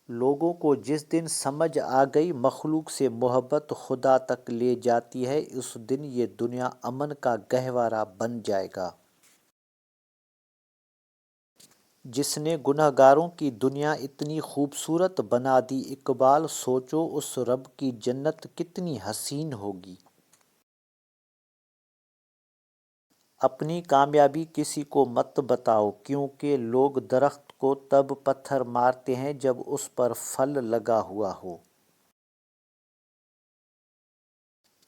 لوگوں کو جس دن سمجھ آ گئی مخلوق سے محبت خدا تک لے جاتی ہے، اس دن یہ دنیا امن کا گہوارہ بن جائے گا۔ جس نے گنہگاروں کی دنیا اتنی خوبصورت بنا دی، اقبال سوچو اس رب کی جنت کتنی حسین ہوگی۔ اپنی کامیابی کسی کو مت بتاؤ، کیونکہ لوگ درخت کو تب پتھر مارتے ہیں جب اس پر پھل لگا ہوا ہو۔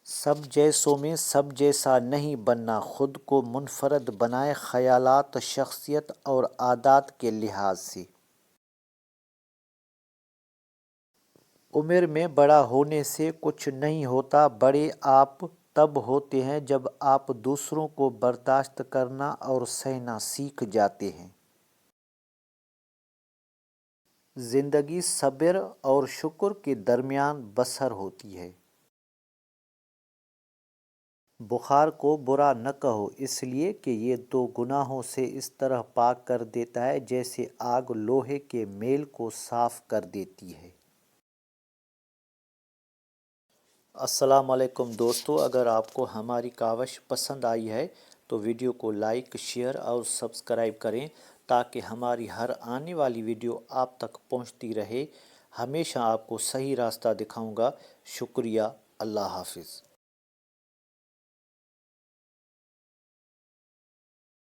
سب جیسوں میں سب جیسا نہیں بننا، خود کو منفرد بنائے خیالات، شخصیت اور عادات کے لحاظ سے۔ عمر میں بڑا ہونے سے کچھ نہیں ہوتا، بڑے آپ تب ہوتے ہیں جب آپ دوسروں کو برداشت کرنا اور سہنا سیکھ جاتے ہیں۔ زندگی صبر اور شکر کے درمیان بسر ہوتی ہے۔ بخار کو برا نہ کہو، اس لیے کہ یہ تو گناہوں سے اس طرح پاک کر دیتا ہے جیسے آگ لوہے کے میل کو صاف کر دیتی ہے۔ السلام علیکم دوستو، اگر آپ کو ہماری کاوش پسند آئی ہے تو ویڈیو کو لائک، شیئر اور سبسکرائب کریں تاکہ ہماری ہر آنے والی ویڈیو آپ تک پہنچتی رہے۔ ہمیشہ آپ کو صحیح راستہ دکھاؤں گا۔ شکریہ۔ اللہ حافظ۔